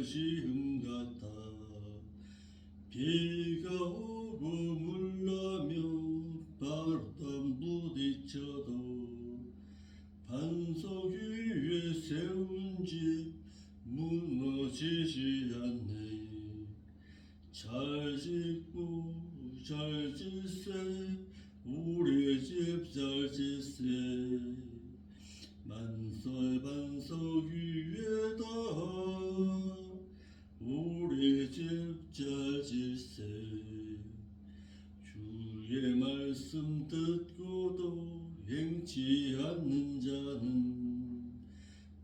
시흥 같아. 비가 오고 물나며 바람 부딪혀도 반석 위에 세운 집 무너지지 않네. 잘 짓고 잘 짓세 우리 집 잘 짓세. 만설 반석 위에다 우리 집 잘 짓세. 주의 말씀 듣고도 행치 않는 자는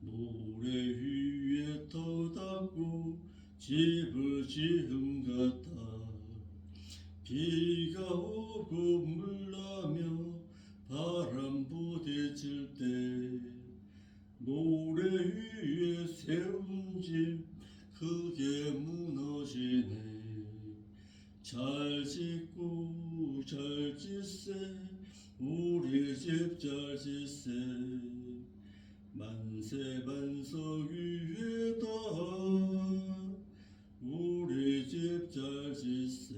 모래 위에 터닫고 집을 지은 같아. 비가 오고 물나며 바람 부딪힐 때 모래 위에 세운 집 크게 무너지네. 잘 짓고 잘 짓세 우리 집 잘 짓세. 만세 반석 위에다 우리 집 잘 짓세.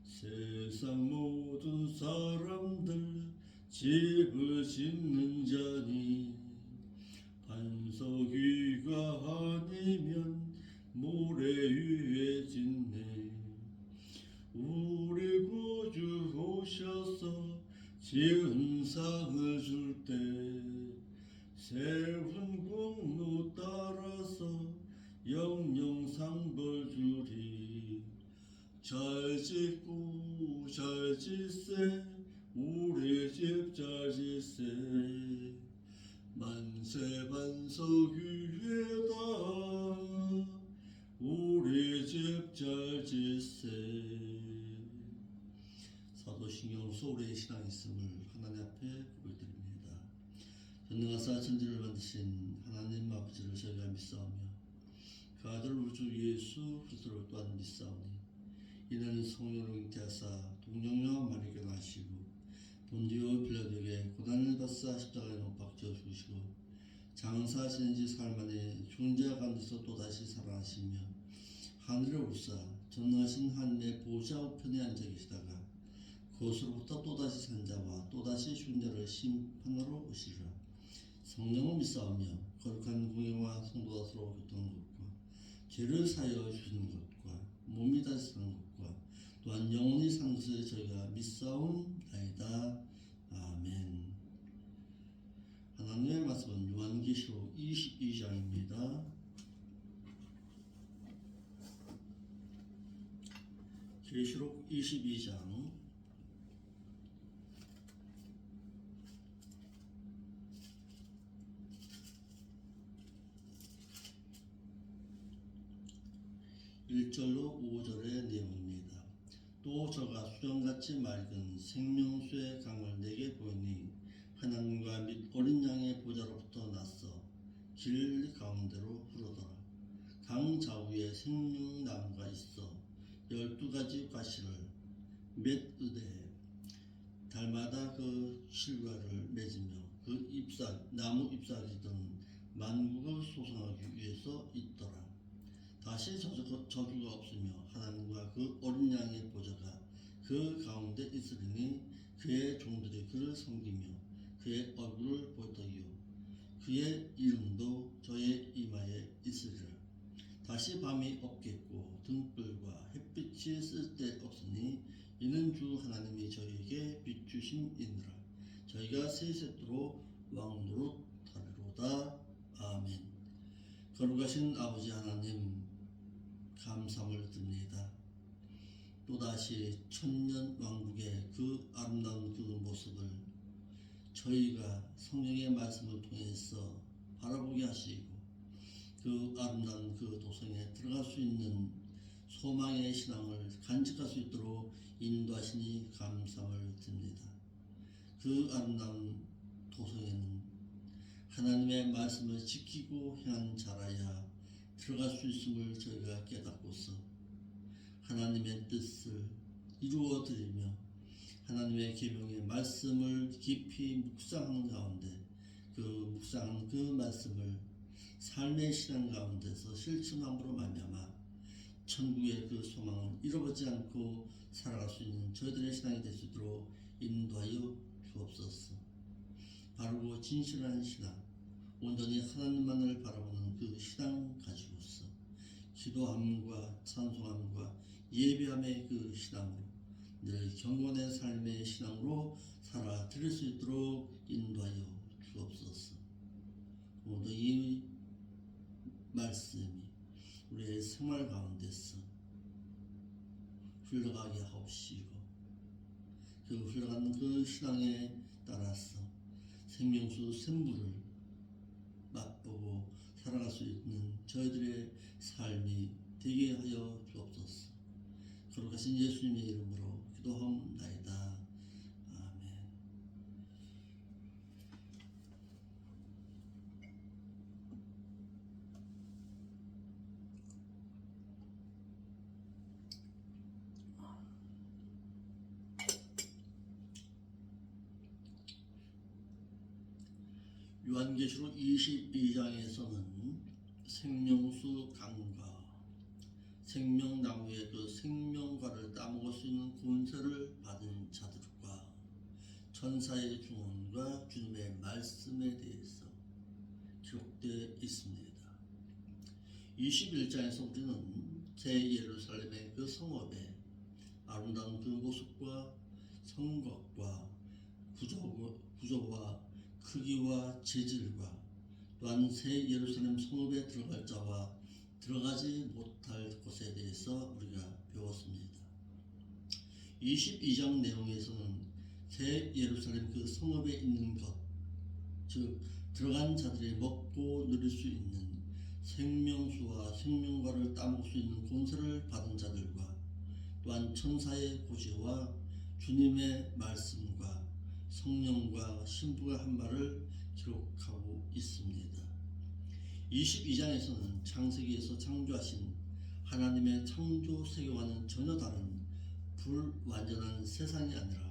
세상 모든 사람들 집을 짓는 자니 반석 위가 아니면 모래 위에 짓네. 우리 구주 오셔서 지은 상을 줄 때 세운 공로 따라서 영영 상벌 주리. 잘 짓고 잘 짓세 우리 집 잘 짓세. 만세 반석 위에다 우리 집 잘 짓세. 사도신경으로서 우리의 신앙 있음을 하나님 앞에 고백드립니다. 전능하사 천지를 만드신 하나님 아버지를 저희가 믿사오며 그 아들 우리 주 예수 그리스도를 또한 믿사오니 이는 성령으로 잉태하사 동정녀와 마리아에게 나시고 본디오 빌라도에게 고난을 받사 십자가에 못 박혀 죽으시고 장사하시는 지 사흘 만에 죽은 자 가운데서 또다시 살아나시며 하늘에 올사 전능하신 하나님의 보좌 우편에 앉아 계시다가 그것으로부터 또다시 산 자와 또다시 죽은 자를 심판하러 오시리라. 성령을 믿사오며 거룩한 공예와 성도가 서로 교통하는 것과 죄를 사하여 주시는 것과 몸이 다시 사는 것과 또한 영원히 사는 것을 저희가 믿사옵나이다. 아멘. 하나님의 말씀은 요한계시록 22장입니다. 계시록 22장 1절로 5절의 내용입니다. 또 저가 수정같이 맑은 생명수의 강을 내게 보이니 하나님과 및 어린 양의 보좌로부터 나서 길 가운데로 흐르더라. 강 좌우에 생명나무가 있어 12가지 과실을 몇 의대에 달마다 그 실과를 맺으며 그 나무 잎사귀 등 만국을 소성하기 위해서 있더라. 다시 저주가 없으며 하나님과 그 어린 양의 보좌가 그 가운데 있으리니 그의 종들이 그를 섬기며 그의 얼굴을 볼 터이요 그의 이름도 저의 이마에 있으리라. 다시 밤이 없겠고 등불과 햇빛이 쓸데없으니 이는 주 하나님이 저희에게 비추심이니라. 저희가 세세토록 왕노릇하리로다. 아멘. 거룩하신 아버지 하나님 감사함을 드립니다. 또다시 천년 왕국의 그 아름다운 그 모습을 저희가 성령의 말씀을 통해서 바라보게 하시고 그 아름다운 그 도성에 들어갈 수 있는 소망의 신앙을 간직할 수 있도록 인도하시니 감사함을 드립니다. 그 아름다운 도성에는 하나님의 말씀을 지키고 행한 자라야 들어갈 수 있음을 저희가 깨닫고서 하나님의 뜻을 이루어 드리며 하나님의 계명의 말씀을 깊이 묵상하는 가운데 그 묵상한 그 말씀을 삶의 신앙 가운데서 실천함으로 말미암아 천국의 그 소망을 잃어버리지 않고 살아갈 수 있는 저희들의 신앙이 될 수 있도록 인도하여 주옵소서. 바르고 진실한 신앙, 온전히 하나님만을 바라보는 그 신앙 가지고서 기도함과 찬송함과 예배함의 그 신앙으로 늘 경건의 삶의 신앙으로 살아 드릴 수 있도록 인도하여 주옵소서. 오늘도 이 말씀이 우리의 생활 가운데서 흘러가게 하옵시고 그 흘러가는 그 신앙에 따라서 생명수 샘물을 맛보고 살아갈 수 있는 저희들의 삶이 되게 하여 주옵소서. 거룩하신 예수님의 이름으로 기도하옵나이다. 아멘. 요한계시록 22장에서는 생명수 강과 생명나무의 그 생명과를 따먹을 수 있는 권세를 받은 자들과 천사의 중언과 주님의 말씀에 대해서 기록되어 있습니다. 21장에서 우리는 제예루살렘의 그 성읍의 아름다운 그 모습과 성곽과 구조와 크기와 재질과 또한 새 예루살렘 성읍에 들어갈 자와 들어가지 못할 곳에 대해서 우리가 배웠습니다. 22장 내용에서는 새 예루살렘 그 성읍에 있는 것, 즉 들어간 자들이 먹고 누릴 수 있는 생명수와 생명과를 따먹을 수 있는 권세를 받은 자들과 또한 천사의 고지와 주님의 말씀과 성령과 신부가 한 말을 기록하고 있습니다. 22장에서는 창세기에서 창조하신 하나님의 창조 세계와는 전혀 다른 불완전한 세상이 아니라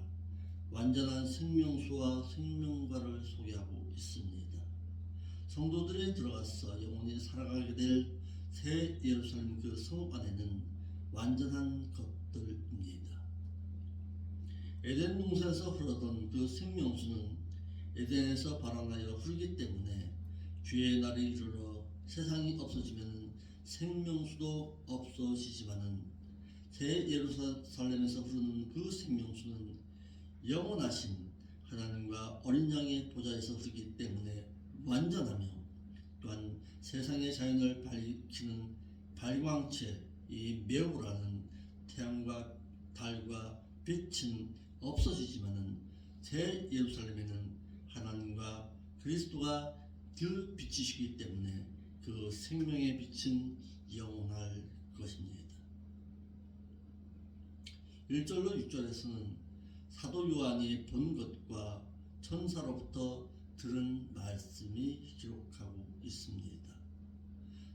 완전한 생명수와 생명과를 소개하고 있습니다. 성도들이 들어가서 영원히 살아가게 될 새 예루살렘 그 성읍 안에는 완전한 것들입니다. 에덴 동산에서 흐르던 그 생명수는 에덴에서 발원하여 흐르기 때문에 주의 날이 이르러 세상이 없어지면 생명수도 없어지지만은 새 예루살렘에서 흐르는 그 생명수는 영원하신 하나님과 어린 양의 보좌에서 흐르기 때문에 완전하며 또한 세상의 자연을 밝히는 발광체 이 매우라는 태양과 달과 빛은 없어지지만은 새 예루살렘에는 하나님과 그리스도가 그 빛이시기 때문에 그 생명의 빛은 영원할 것입니다. 1절로 6절에서는 사도 요한이 본 것과 천사로부터 들은 말씀이 기록하고 있습니다.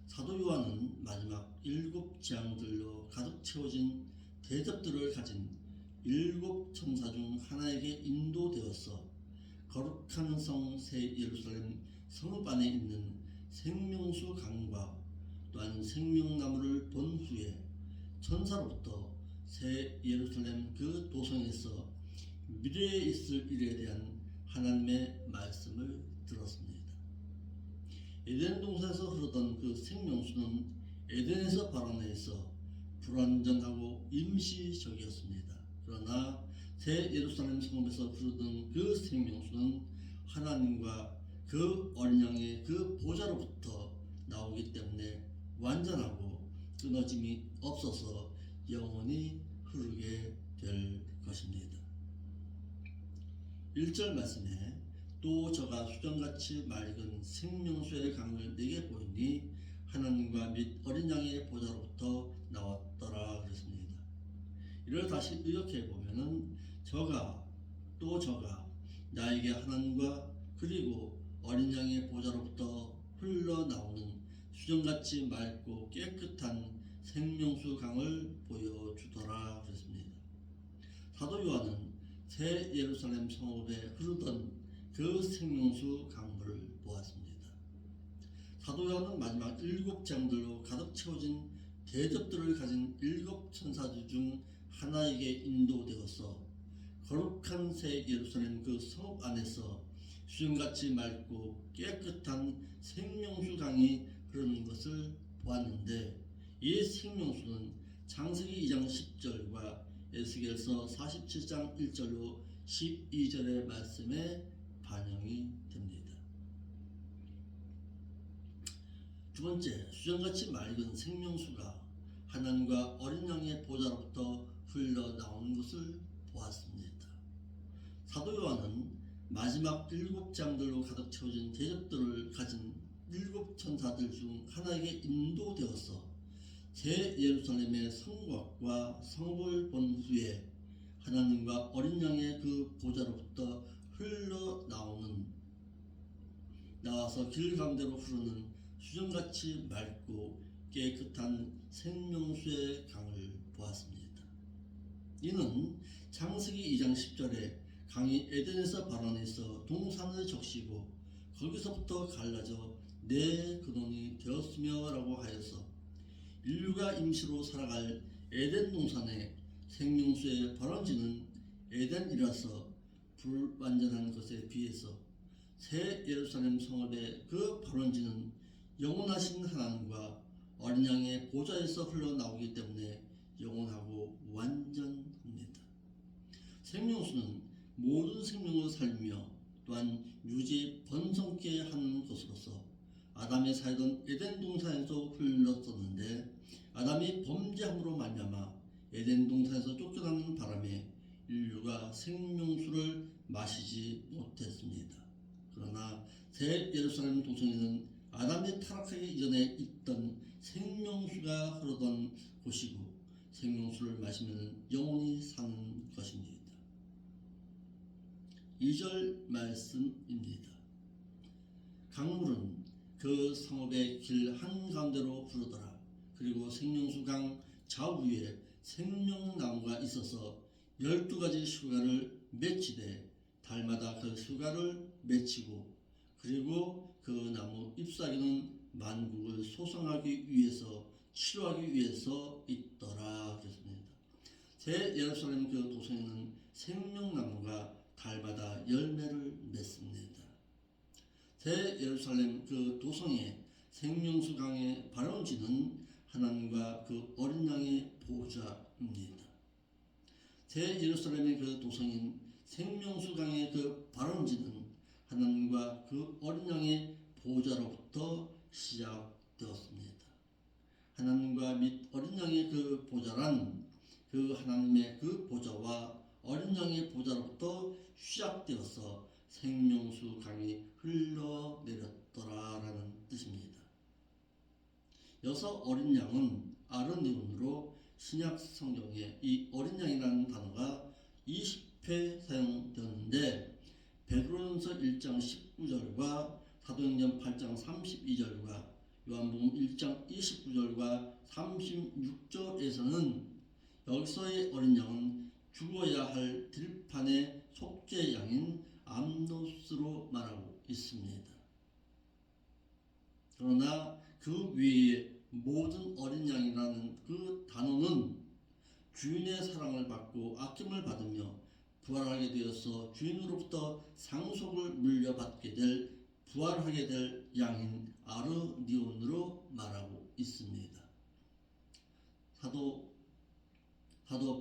사도 요한은 마지막 7재앙들로 가득 채워진 대접들을 가진 7 천사 중 하나에게 인도되어서 거룩한 성 새 예루살렘 성읍 안에 있는 생명수 강과 또한 생명나무를 본 후에 천사로부터 새 예루살렘 그 도성에서 미래에 있을 일에 대한 하나님의 말씀을 들었습니다. 에덴 동산에서 흐르던 그 생명수는 에덴에서 발원해서 불완전하고 임시적이었습니다. 그러나 새 예루살렘 성읍에서 흐르던 그 생명수는 하나님과 그 어린 양의 그 보좌로부터 나오기 때문에 완전하고 끊어짐이 없어서 영원히 흐르게 될 것입니다. 1절 말씀에 또 저가 수정같이 맑은 생명수의 강을 내게 보이니 하나님과 및 어린 양의 보좌로부터 나왔더라 그랬습니다. 이를 다시 의역해 보면은 저가 나에게 하나님과 그리고 어린 양의 보좌로부터 흘러나오는 수정같이 맑고 깨끗한 생명수 강을 보여주더라 그랬습니다. 사도 요한은 새 예루살렘 성읍에 흐르던 그 생명수 강물을 보았습니다. 사도 요한은 마지막 7장들로 가득 채워진 대접들을 가진 7천사들 중 하나에게 인도되어서 거룩한 새 예루살렘 그 성읍 안에서 수정같이 맑고 깨끗한 생명수 강이 흐르는 것을 보았는데, 이 생명수는 창세기 2장 10절과 에스겔서 47장 1절로 12절의 말씀에 반영이 됩니다. 두 번째, 수정같이 맑은 생명수가 하나님과 어린 양의 보좌로부터 흘러나오는 것을 보았습니다. 사도 요한은 마지막 7장들로 가득 채워진 대접들을 가진 7천사들 중 하나에게 인도되어서 새 예루살렘의 성곽과 성읍을 본 후에 하나님과 어린 양의 그 보좌로부터 나와서 길 가운데로 흐르는 수정같이 맑고 깨끗한 생명수의 강을 보았습니다. 이는 창세기 2장 10절에 강이 에덴에서 발원해서 동산을 적시고 거기서부터 갈라져 내 근원이 되었으며 라고 하여서 인류가 임시로 살아갈 에덴 동산의 생명수의 발원지는 에덴이라서 불완전한 것에 비해서 새 예루살렘 성읍의 그 발원지는 영원하신 하나님과 어린 양의 보좌에서 흘러나오기 때문에 영원하고 완전합니다. 생명수는 모든 생명을 살리며 또한 유지 번성케 하는 것으로서 아담이 살던 에덴 동산에서 흘렀었는데, 아담이 범죄함으로 말미암아 에덴 동산에서 쫓겨나는 바람에 인류가 생명수를 마시지 못했습니다. 그러나 새 예루살렘 도성에는 아담이 타락하기 이전에 있던 생명수가 흐르던 곳이고, 생명수를 마시면 영원히 사는 것입니다. 2절 말씀입니다. 강물은 그 성읍의 길 한가운데로 흐르더라. 그리고 생명수 강 좌우에 생명나무가 있어서 12가지 수가를 맺히되 달마다 그 수가를 맺히고, 그리고 그 나무 잎사귀는 만국을 소성하기 위해서 치료하기 위해서 있더라 그랬습니다. 새 예루살렘 그 도성에는 생명나무가 달마다 열매를 맺습니다. 새 예루살렘 그 도성의 생명수 강의 발원지는 하나님과 그 어린 양의 보좌입니다. 새 예루살렘의 그 도성인 생명수 강의 그 발원지는 하나님과 그 어린 양의 보좌로부터 시작되었습니다. 하나님과 및 어린 양의 그 보좌란 그 하나님의 그 보좌와 어린 양의 보좌로부터 시작되어서 생명수 강이 흘러내렸더라라는 뜻입니다. 여기서 어린 양은 아르니온으로 신약 성경에 이 어린 양이라는 단어가 20회 사용되었는데, 베드로전서 1장 19절과 사도행전 8장 32절과 요한복음 1장 29절과 36절에서는 여기서의 어린 양은 죽어야 할 들판의 속죄 양인 암노스로 말하고 있습니다. 그러나 그 외에 모든 어린 양이라는 그 단어는 주인의 사랑을 받고 아낌을 받으며 부활하게 되어서 주인으로부터 상속을 물려받게 될 부활하게 될 양인 아르니온으로 말하고 있습니다. 사도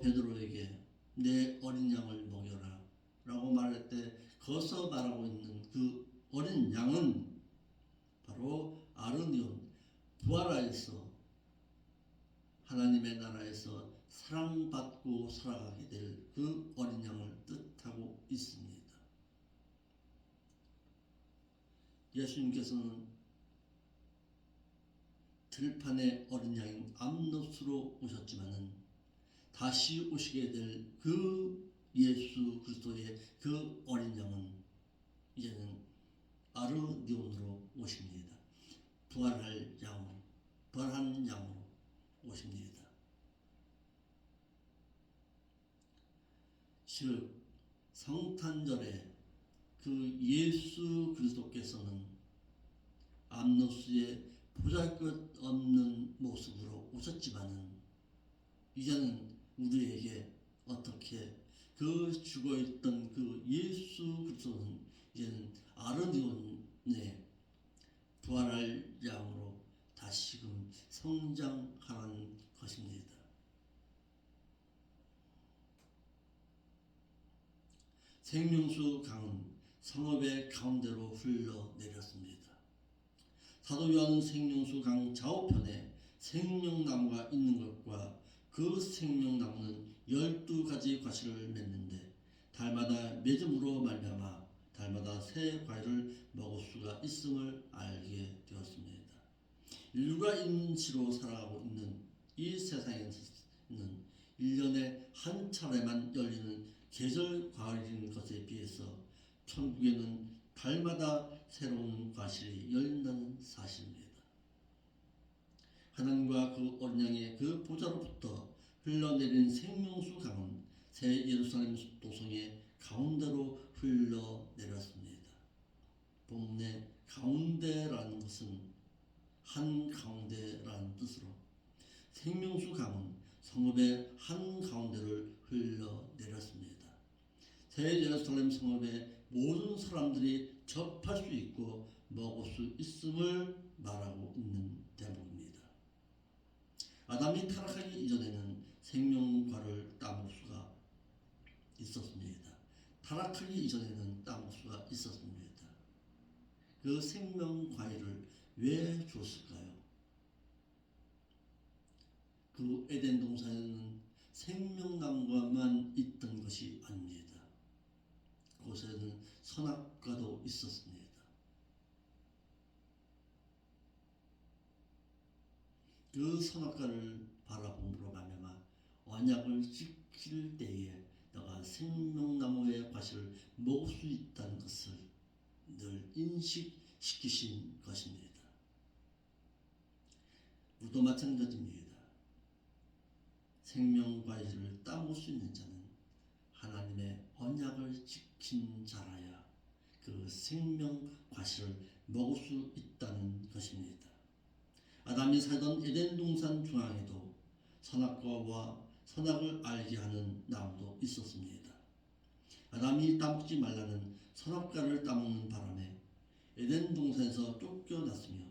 베드로에게 내 어린 양을 먹여라 라고 말할 때 거기서 말하고 있는 그 어린 양은 바로 아르니온, 부활하여서 하나님의 나라에서 사랑받고 살아가게 될 그 어린 양을 뜻하고 있습니다. 예수님께서는 들판의 어린 양인 암노스로 오셨지만은 다시 오시게 될 그 예수 그리스도의 그 어린 양은 이제는 아르니온으로 오십니다. 부활한 양으로 오십니다. 즉 성탄절에 그 예수 그리스도께서는 암노스의 보잘것없는 모습으로 오셨지만은 이제는 우리에게 어떻게 그 죽어있던 그 예수 그리스도는 이제는 아르디온의 부활할 양으로 다시금 성장하는 것입니다. 생명수 강은 성읍의 가운데로 흘러내렸습니다. 사도 요한은 생명수 강 좌우편에 생명나무가 있는 것과 그 생명나무는 12가지 과실을 맺는데 달마다 맺음으로 말미암아 달마다 새 과일을 먹을 수가 있음을 알게 되었습니다. 인류가 인시로 살아가고 있는 이 세상에는 1년에 한 차례만 열리는 계절 과일인 것에 비해서 천국에는 달마다 새로운 과실이 열린다는 사실입니다. 하나님과 그 어린 양의 그 보좌로부터 흘러내린 생명수 강은 새 예루살렘 도성의 가운데로 흘러내렸습니다. 본문의 가운데라는 것은 한가운데라는 뜻으로 생명수 강은 성읍의 한가운데를 흘러내렸습니다. 새 예루살렘 성읍의 모든 사람들이 접할 수 있고 먹을 수 있음을 말하고 있는 대목입니다. 아담이 타락하기 이전에는 생명과를 따먹을 수가 있었습니다. 타락하기 이전에는 따먹을 수가 있었습니다. 그 생명과일을 왜 줬을까요? 그 에덴 동산에는 생명나무가만 있던 것이 아닙니다. 그곳에는 선악과도 있었습니다. 그 선악과를 바라봄으로 말미암아 언약을 지킬 때에 너가 생명나무의 과실을 먹을 수 있다는 것을 늘 인식시키신 것입니다. 우리도 마찬가지입니다. 생명과일을 따먹을 수 있는 자는 하나님의 언약을 지킨 자라야 그 생명과실을 먹을 수 있다는 것입니다. 아담이 살던 에덴 동산 중앙에도 선악과와 선악을 알게 하는 나무도 있었습니다. 아담이 따먹지 말라는 선악과를 따먹는 바람에 에덴 동산에서 쫓겨났으며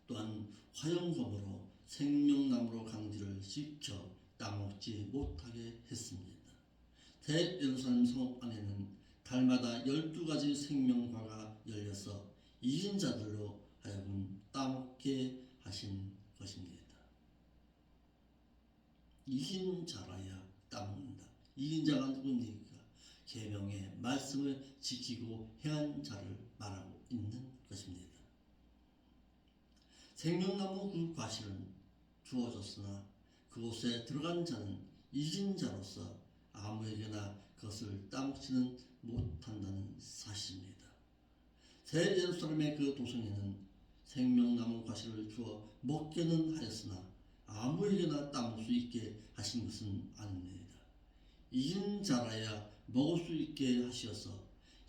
또한 화영검으로 생명나무로 강지를 지켜 따먹지 못하게 했습니다. 새 예루살렘 성읍 안에는 달마다 12가지 생명과가 열려서 이긴 자들로 하여금 따먹게 하신 것입니다. 이긴 자라야 따먹는다. 이긴 자가 누구입니까? 계명의 말씀을 지키고 행한 자를 말하고 있는 것입니다. 생명나무 그 과실은 주어졌으나 그곳에 들어간 자는 이긴 자로서 아무에게나 그것을 따먹지는 못한다는 사실입니다. 새 예루살렘의 그 도성에는 생명나무 과실을 주어 먹게는 하였으나 아무에게나 따먹을 수 있게 하신 것은 아닙니다. 이긴 자라야 먹을 수 있게 하시어서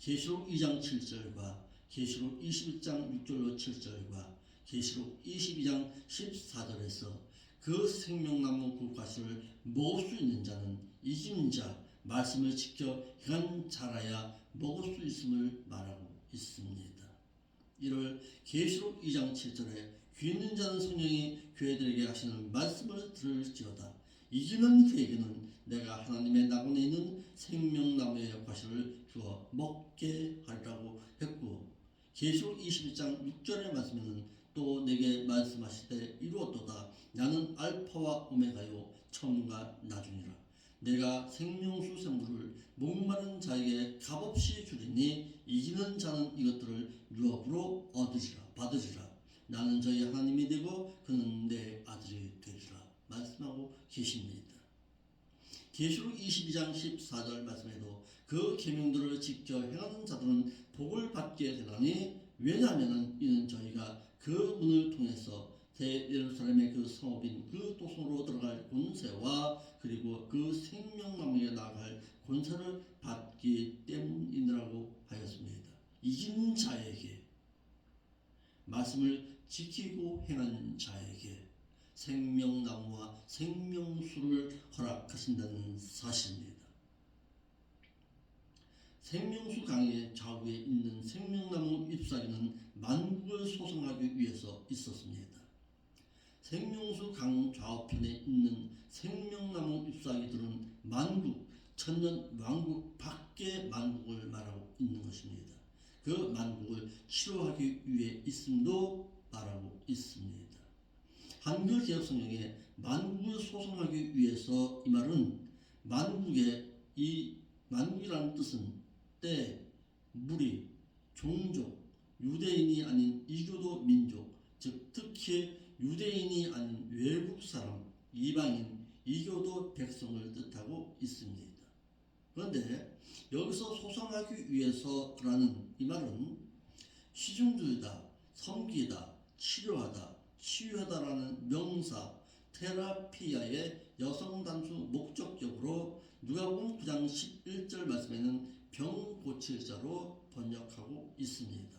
계시록 2장 7절과 계시록 21장 6절로 7절과 계시록 22장 14절에서 그 생명나무 그 과실을 먹을 수 있는 자는 이긴 자, 말씀을 지켜 행한 자라야 먹을 수 있음을 말하고 있습니다. 이를 계시록 2장 7절에 귀 있는 자는 성령이 교회들에게 하시는 말씀을 들을지어다. 이기는 그에게는 내가 하나님의 낙원에 있는 생명나무의 과실을 주어 먹게 하리라고 했고, 계시록 21장 6절의 말씀에는 또 내게 말씀하시되 이루었도다. 나는 알파와 오메가요 처음과 나중이라. 내가 생명수 샘물을 목마른 자에게 값없이 주리니 이기는 자는 이것들을 유업으로 받으리라. 나는 저희 하나님이 되고 그는 내 아들이 되리라 말씀하고 계십니다. 계시록 22장 14절 말씀에도 그 계명들을 지켜 행하는 자들은 복을 받게 되나니 왜냐하면 이는 저희가 그 문을 통해서 새 예루살렘의 그 성읍인 그 도성으로 들어갈 권세와 그리고 그 생명나무에 나갈 권세를 받기 때문이라고 하였습니다. 이긴 자에게, 말씀을 지키고 행한 자에게 생명나무와 생명수를 허락하신다는 사실입니다. 생명수 강의 좌우에 있는 생명나무 잎사귀는 만국을 소성하기 위해서 있었습니다. 생명수 강 좌우편에 있는 생명나무 잎사귀들은 만국, 천년 왕국 밖의 만국을 말하고 있는 것입니다. 그 만국을 치료하기 위해 있음도 말하고 있습니다. 한글 개혁 성경에 만국을 소성하기 위해서 이 말은 만국이라는 뜻은 때, 무리, 종족, 유대인이 아닌 이교도 민족, 즉 특히 유대인이 아닌 외국 사람, 이방인, 이교도 백성을 뜻하고 있습니다. 그런데 여기서 소성하기 위해서라는 이 말은 시중주의다, 섬기다, 치료하다, 치유하다라는 명사 테라피아의 여성 단수 목적격으로 누가복음 9장 11절 말씀에는 병 고칠 자로 번역하고 있습니다.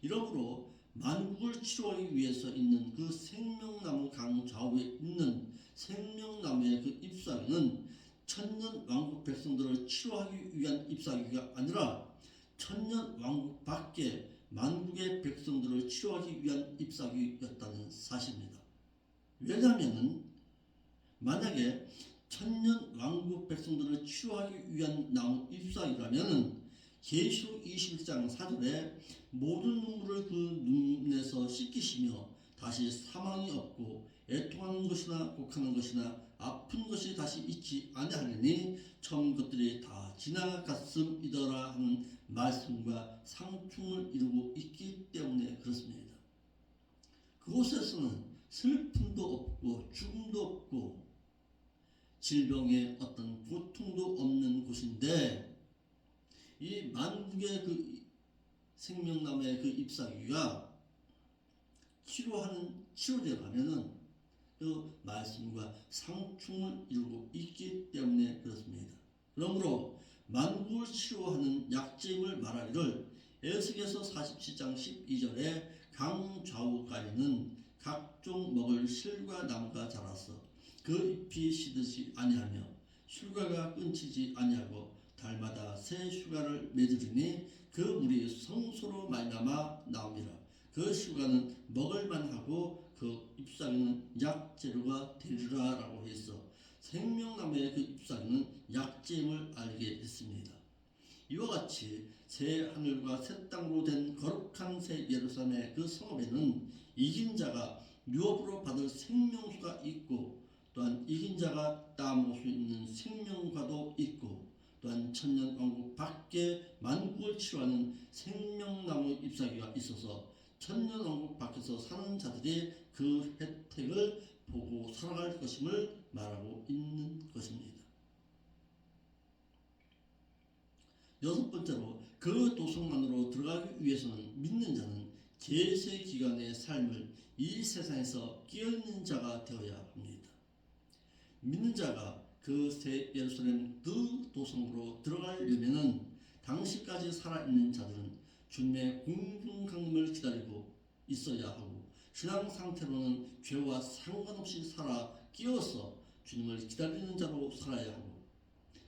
이러므로 만국을 치료하기 위해서 있는 그 생명나무 강 좌우에 있는 생명나무의 그 잎사귀는 천년 왕국 백성들을 치료하기 위한 잎사귀가 아니라 천년 왕국 밖에 만국의 백성들을 치료하기 위한 잎사귀였다는 사실입니다. 왜냐하면 만약에 천년 왕국 백성들을 치료하기 위한 나무 잎사귀라면 계시록 21장 4절에 모든 눈물을 그 눈에서 씻기시며 다시 사망이 없고 애통하는 것이나 곡하는 것이나 아픈 것이 다시 있지 아니하리니 처음 것들이 다 지나갔음이더라 하는 말씀과 상충을 이루고 있기 때문에 그렇습니다. 그곳에서는 슬픔도 없고 죽음도 없고 질병의 어떤 고통도 없는 곳인데 이 만국의 그 생명나무의 그 잎사귀가 치료되어 가면은 그 말씀과 상충을 이루고 있기 때문에 그렇습니다. 그러므로 만국을 치료하는 약재임을 말하기를 에스겔서 47장 12절에 강 좌우가에는 각종 먹을 실과 나무가 자라서 그 잎이 시들지 아니하며 슈가가 끊치지 아니하고 달마다 새 슈가를 맺으리니 그 물이 성소로 말미암아 나옵니다. 그 슈가는 먹을만하고 그 잎사귀는 약재료가 되리라 라고 해서 생명나무의 그 잎사귀는 약재임을 알게 됐습니다. 이와 같이 새 하늘과 새 땅으로 된 거룩한 새 예루살렘의 그 성읍에는 이긴 자가 유업으로 받을 생명수가 있고 또한 이긴 자가 따먹을 수 있는 생명과도 있고 또한 천년 왕국 밖에 만국을 치료하는 생명나무 잎사귀가 있어서 천년 왕국 밖에서 사는 자들이 그 혜택을 보고 살아갈 것임을 말하고 있는 것입니다. 여섯 번째로 그 도성 안으로 들어가기 위해서는 믿는 자는 계세 기간의 삶을 이 세상에서 끼어있는 자가 되어야 합니다. 믿는 자가 그 새 예루살렘 그 도성으로 들어가려면은 당시까지 살아있는 자들은 주님의 공중강림을 기다리고 있어야 하고 신앙 상태로는 죄와 상관없이 살아 끼어서 주님을 기다리는 자로 살아야 하고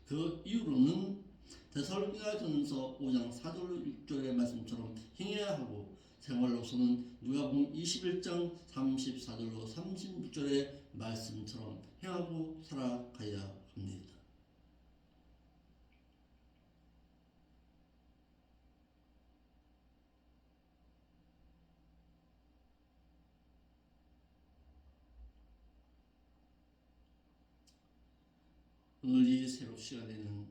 그 이후로는 데살로니가전서 5장 4절 6절의 말씀처럼 행해야 하고 생활로서는 누가복음 21장 34절로 36절의 말씀처럼 행하고 살아가야 합니다. 오늘 이 새벽 시간에는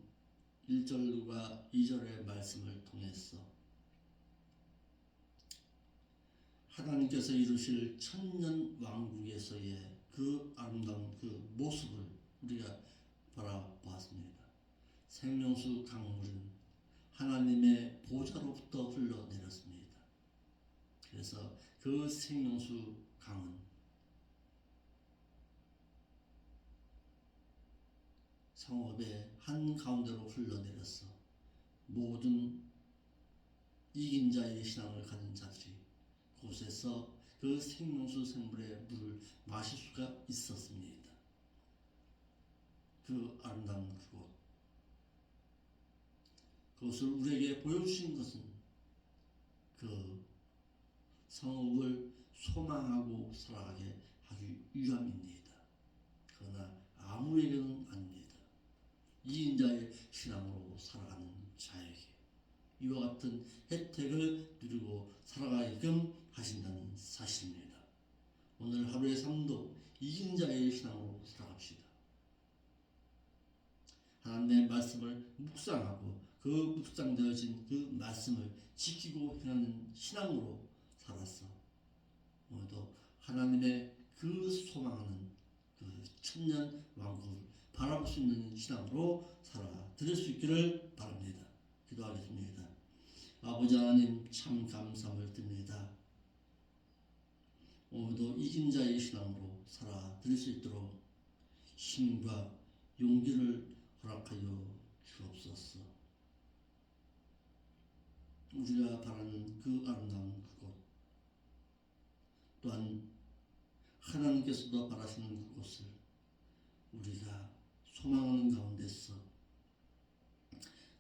1절과 2절의 말씀을 통해서 하나님께서 이루실 천년 왕국에서의 그 아름다운 그 모습을 우리가 바라보았습니다. 생명수 강물은 하나님의 보좌로부터 흘러내렸습니다. 그래서 그 생명수 강은 성읍의 한가운데로 흘러내려서 모든 이긴 자의 신앙을 가진 자들이 그곳에서 그 생명수 생물의 물을 마실 수가 있었습니다. 그 아름다운 그곳, 그것을 우리에게 보여주신 것은 그 성읍을 소망하고 살아가게 하기 위함입니다. 그러나 아무에게는 아닙니다. 이긴 자의 신앙으로 살아가는 자에게 이와 같은 혜택을 누리고 살아가게끔 하신다는 사실입니다. 오늘 하루의 삶도 이긴 자의 신앙으로 살아갑시다. 하나님의 말씀을 묵상하고 그 묵상되어진 그 말씀을 지키고 행하는 신앙으로 살아서 오늘도 하나님의 그 소망하는 그 천년 왕국을 바라볼 수 있는 신앙으로 살아드릴 수 있기를 바랍니다. 기도하겠습니다. 아버지 하나님 참 감사함을 드립니다. 오늘도 이긴 자의 신앙으로 살아드릴 수 있도록 힘과 용기를 허락하여 주옵소서. 우리가 바라는 그 아름다운 그곳, 또한 하나님께서도 바라시는 그곳을 우리가 소망하는 가운데서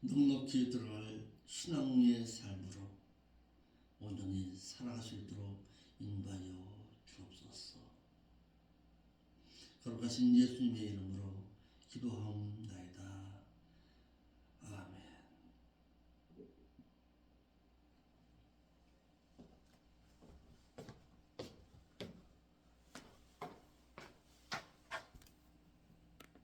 넉넉히 들어갈 신앙의 삶으로 온전히 살아갈 수 있도록 인도하여 주옵소서. 거룩하신 예수님의 이름으로 기도하옵나이다.